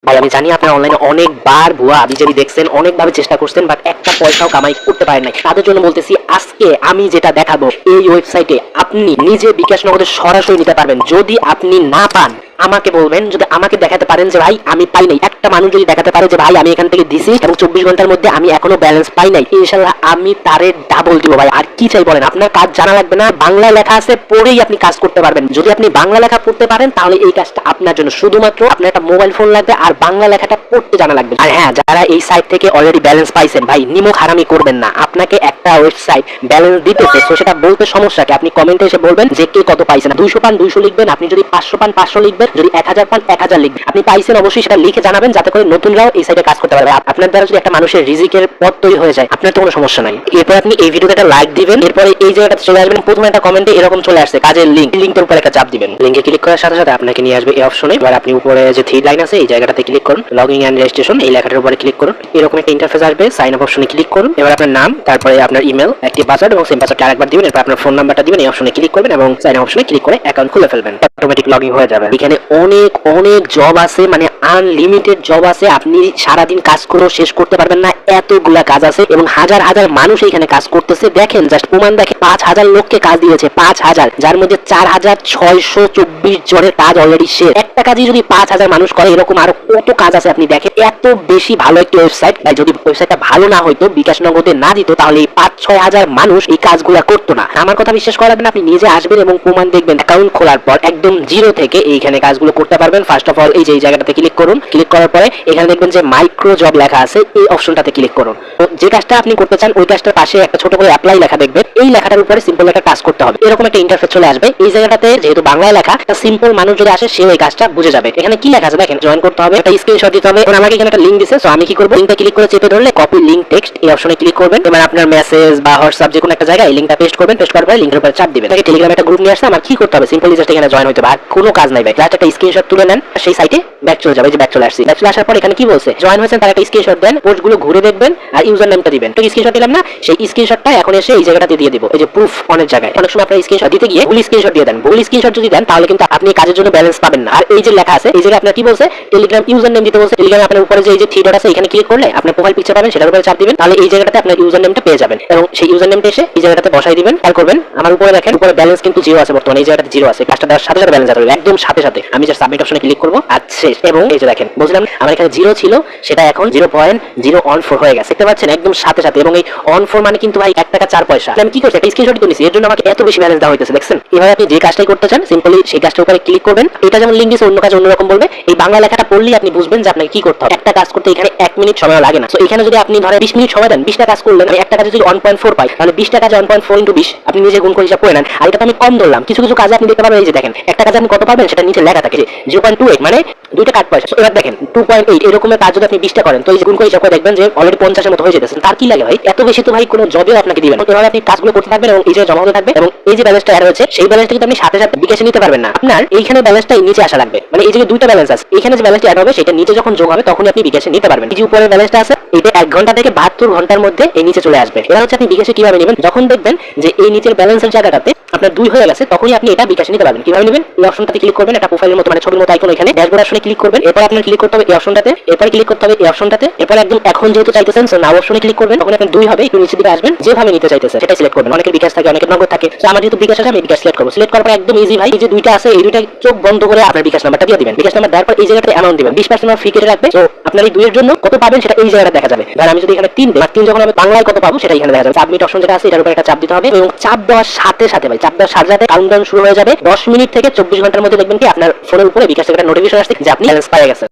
ভাই আমি জানি আপনারা অনলাইনে অনেকবার ভুয়া বিজেপি দেখছেন, অনেকভাবে চেষ্টা করছেন, বাট একটা পয়সাও কামাই করতে পারেন নাই। তাদের জন্য বলতেছি, আজকে আমি যেটা দেখাবো এই ওয়েবসাইটে আপনি নিজে বিকাশ নগদে সরাসরি নিতে পারবেন। যদি আপনি না পান আমাকে বলবেন, যদি আমাকে দেখাতে পারেন যে ভাই আমি পাই নাই, একটা মানুষ যদি দেখাতে পারে যে ভাই আমি এখান থেকে দিছি এবং 24 ঘন্টার মধ্যে আমি এখনো ব্যালেন্স পাই নাই, ইনশাআল্লাহ আমি তারে ডাবল দিব ভাই। আর কি চাই বলেন? আপনার কাজ জানা লাগবে না, বাংলা লেখা আছে পড়েই আপনি কাজ করতে পারবেন। যদি আপনি বাংলা লেখা পড়তে পারেন তাহলে এই কাজটা আপনার জন্য। শুধুমাত্র আপনার একটা মোবাইল ফোন লাগবে আর বাংলা লেখাটা পড়তে জানা লাগবে। আর হ্যাঁ, যারা এই সাইট থেকে অলরেডি ব্যালেন্স পাইছেন ভাই, নিমক হারামি করবেন না। আপনাকে একটা ওয়েবসাইট ব্যালেন্স দিতেছে, তো সেটা বলতে সমস্যা কি? আপনি কমেন্টে এসে বলবেন যে কে কত পাইছেন। 200 পান 200 লিখবেন, আপনি যদি 500 পান 500 লিখবেন, যদি 1000 পান 1000 লিখবেন। আপনি পাইছেন অবশ্যই সেটা লিখে জানাবেন, যাতে করে নতুনরাও এই সাইটে কাজ করতে পারবে। আপনার দ্বারা যদি একটা মানুষের রিজিকের পথ তৈরি হয়ে যায়, আপনার তো কোনো সমস্যা নাই। এরপর আপনি এই ভিডিওতে একটা লাইক দিবেন, এরপরে এই জায়গাটাতে চলে আসবেন। প্রথমে একটা কমেন্টে এরকম চলে আসছে কাজের লিংক, লিংকের উপর একটা চাপ দিবেন। লিংকে ক্লিক করার সাথে সাথে আপনাকে নিয়ে আসবে এই অপশনে। এবার আপনি উপরে যে 3 লাইন আছে এই জায়গাটাতে ক্লিক করুন, লগইন এন্ড রেজিস্ট্রেশন এই লেখাটার উপরে ক্লিক করুন। এরকম একটা ইন্টারফেস আসবে, সাইন আপ অপশনে ক্লিক করুন। এবার আপনার নাম, তারপরে আপনার ইমেল, একটি পাসওয়ার্ড এবং সেম পাসওয়ার্ডটা আরেকবার দিবেন। এরপর আপনার ফোন নাম্বারটা দিবেন, এই অপশনে ক্লিক করবেন এবং সাইন আপ অপশনে ক্লিক করে অ্যাকাউন্ট খুলে ফেলবেন। অটোমেটিক লগইন হয়ে যাবে। এখানে অনেক অনেক জব আছে, মানে আনলিমিটেড জব আছে। আপনি সারাদিন কাজ করেও শেষ করতে পারবেন না, এতগুলা কাজ আছে এবং হাজার হাজার মানুষ এখানে কাজ করতেছে। দেখেন জাস্ট প্রমাণ দেখেন, 5000 লোককে কাজ দিয়েছে, 5000, যার মধ্যে 4624 জনের কাজ অলরেডি শেষ। একটা কাজই যদি 5000 মানুষ করে, এরকম আরো কত কাজ আছে আপনি দেখেন। এত বেশি ভালো একটি ওয়েবসাইট ভাই, যদি ওয়েবসাইটটা ভালো না হইতো, বিকাশ নগদে না দিত, তাহলে এই 5-6 হাজার মানুষ এই কাজগুলো করতো না। আমার কথা বিশ্বাস করাবেন, আপনি নিজে আসবেন এবং প্রমাণ দেখবেন। অ্যাকাউন্ট খোলার পর একদম জিরো থেকে এইখানে কাজগুলো করতে পারবেন। ফার্স্ট অফ অল এই যে এই জায়গাটাতে ক্লিক করুন, ক্লিক করার পরে এখানে দেখবেন যে মাইক্রো জব লেখা আছে, এই অপশনটাতে ক্লিক করুন। যে কাজটা আপনি করতে চান ওই কাজটার পাশে একটা ছোট করে অ্যাপ্লাই লেখা দেখবেন, এই লেখাটার উপরে সিম্পল একটা টাচ করতে হবে। এরকম একটা ইন্টারফেস চলে আসবে। এই জায়গাটাতে যেহেতু বাংলায় লেখা, একটা সিম্পল মানুষ যদি আসে সেও এই কাজটা বুঝে যাবে। এখানে কি লেখা আছে দেখেন, জয়েন করতে হবে, একটা স্ক্রিনশট দিতে হবে। আমাকে এখানে একটা লিংক দিছে, সো আমি কি করব, লিংকটা ক্লিক করে চেপে ধরলে কপি লিংক টেক্সট এই অপশনে ক্লিক করবেন। এবার আপনার মেসেজ বা হোয়াটসঅ্যাপ যে কোনো একটা জায়গায় এই লিংকটা পেস্ট করবেন। পেস্ট করার পরে লিংকের উপরে চাপ দিবেন। তাকে টেলিগ্রামে একটা গ্রুপ নিয়ে আসছে, আমার কি করতে হবে, সিম্পলি জাস্ট এখানে জয়েন হতে হবে। আর কোনো কাজ নাই ভাই, জাস্ট একটা স্ক্রিনশট তুলে নেন, সেই সাইটে ব্যাক চলে যাবে। যে ব্যাক চলে আসছি, ব্যাক চলে আসার পর এখানে কি বলছে, জয়েন হয়েছেন তার একটা স্ক্রিনশট দেন, পোস্টগুলো ঘুরে দেখবেন আর ইউজার নেমটা দিবেন। তো স্ক্রিনশট দিলাম না, সেই স্ক্রিনশটটা এখন এসে এই জায়গাটাতে দিয়ে দিব। এই যে প্রুফ অনেক জায়গায়, অনেক সময় আপনার স্ক্রিনশট দিতে গিয়ে ভুল স্ক্রিনশট দিয়ে দেন। ভুল স্ক্রিনশট যদি দেন তাহলে কিন্তু আপনি কাজের জন্য ব্যালেন্স পাবেন না। আর এই যে লেখা আছে এই জায়গায় আপনার কি বলছে, টেলিগ্রাম ইউজার নেম দিতে বলছে। টেলিগ্রামে আপনার উপরে যে এই যে থ্রি ডট আছে এখানে ক্লিক করলে আপনার প্রোফাইল পিকচার পাবেন, সেটার উপরে চাপ দিবেন, তাহলে এই জায়গাটাতে আপনার ইউজার নেমটা পেয়ে যাবেন এবং সেই ইউজার নেমটা এসে এই জায়গাটাতে বসাই দিবেন। খেয়াল করবেন আমার উপরে দেখেন, উপরে ব্যালেন্স কিন্তু জিরো আছে বর্তমানে, এই জায়গাটাতে জিরো আছে। কাজটা দেওয়ার সাথে সাথে ব্যালেন্স আসবে একদম সাথে সাথে। আমি জাস্ট সাবমিট অপশনে ক্লিক করব আর শেষ। এবং এই যে দেখেন, বলছিলাম আমার এখানে জিরো ছিল, সেটা এখন 0.014 হয়ে গেছে, দেখতে পাচ্ছেন একদম সাথে সাথে। এবং এই অন 4 মানে কিন্তু ভাই 1 টাকা 4 পয়সা। আমি কি করছি, একটা স্ক্রিনশট তো নিছি, এর জন্য আমাকে এত বেশি ব্যালেন্স দেওয়া হইতেছে, দেখছেন। এভাবে আপনি যে কাজটাই করতে চান সিম্পলি সেই কাজটার উপরে ক্লিক করবেন। এটা যেমন লিংক দিছে, অন্য কাজ অন্যরকম বলবে। এই বাংলা লেখাটা পড়লেই আপনি বুঝবেন যে আপনাকে কি করতে হবে। একটা কাজ করতে এখানে 1 মিনিট সময় লাগে না। তো এখানে যদি আপনি ধরেন 20 মিনিট সময় দেন, 20টা কাজ করলেন, আমি একটা কাজে যদি 1.4 পাই, তাহলে 20টা কাজে 1.4 × 20 আপনি নিজে গুণ করে হিসাব করে নেন। আর এটা তো আমি কম ধরলাম। কিছু কিছু কাজে আপনি দেখতে পাবেন, এই যে দেখেন একটা কাজে আপনি কত পাবেন সেটা নিচে লেখা থাকে, 0.28 মানে 2টা কাট পয়সা। এবার দেখেন 2.8 এরকমের কাজ যদি আপনি 20টা করেন, তো এই যে গুণ করে হিসাব করে দেখবেন যে অলরেডি 50 এর মতো হয়ে যেতেছে। তার কি লাগে ভাই, এত বেশি তো ভাই কোনো জবেও আপনাকে দিবেন। তাহলে আপনি কাজগুলো করতে থাকবেন এবং এই যে জমা হতে থাকবে এবং এই যে ব্যালেন্সটা অ্যাড হয়েছে সেই ব্যালেন্সটা কিন্তু আপনি সাথে সাথে বিকাশে নিতে পারবেন না। আপনার এইখানে ব্যালেন্সটা নিচে আসা লাগবে, মানে এই যে দুইটা ব্যালেন্স আছে, এখানে যে ব্যালেন্সটা অ্যাড হবে সেটা নিচে যখন যোগ হবে তখনই আপনি বিকাশে নিতে পারবেন। এই যে উপরে ব্যালেন্সটা আছে এটা 1 ঘন্টা থেকে 72 ঘন্টার মধ্যে এই নিচে চলে আসবে। এবার হচ্ছে আপনি বিকাশে কিভাবে নেবেন, যখন দেখবেন যে এই নিচের ব্যালেন্সের জায়গাটাতে আপনার 2 হয়ে গেছে, তখনই আপনি এটা বিকাশে নিতে পারবেন। কিভাবে নেবেন, এই অপশনটাতে ক্লিক করবেন, এটা প্রোফাইলের মতো মানে ছবির মতো আইকন, এখানে ড্যাশবোর্ড অপশনে ক্লিক করবেন। এরপর আপনার ক্লিক করতে হবে এই অপশনটাতে, এরপর ক্লিক করতে হবে এই অপশনটাতে। এরপর একদম এখন যেহেতু চাইতেছেন সো নাও অপশনে ক্লিক করবেন, তখন আপনার 2 হবে, একটু নিচে দিকে আসবেন, যেভাবে নিতে চাইতেছেন সেটা সিলেক্ট করবেন। অনেকের বিকাশ থাকে, অনেকের নগদ থাকে, তো আমার যেহেতু বিকাশ আছে আমি বিকাশ সিলেক্ট করব। সিলেক্ট করার পর একদম ইজি ভাই, এই যে দুইটা আছে এই দুইটা চোখ বন্ধ করে আপনার বিকাশ নাম্বারটা দিয়ে দিবেন। বিকাশ নাম্বার দেওয়ার পর এই জায়গাটাতে অ্যামাউন্ট দিবেন, 20% ফি কেটে রাখবে। তো আপনার এই দুইয়ের জন্য কত পাবেন সেটা এই জায়গাটা দেখা যাবে। ধর আমি যদি এখানে 3 দিই, 3 যখন আমি বাংলায় কত পাবো সেটা এখানে দেখা যাবে। সাবমিট অপশন যেটা আছে এটার উপর একটা চাপ দিতে হবে এবং চাপ দেওয়ার সাথে সাথে ভাই, চাপ দেওয়ার সাথে সাথে কাউন্টডাউন শুরু হয়ে যাবে। 10 মিনিট থেকে 24 ঘন্টার মধ্যে দেখবেন কি আপনার ফোনের উপরে বিকাশ থেকে একটা নোটিফিকেশন আসছে যে আপনি ব্যালেন্স পেয়ে গেছেন।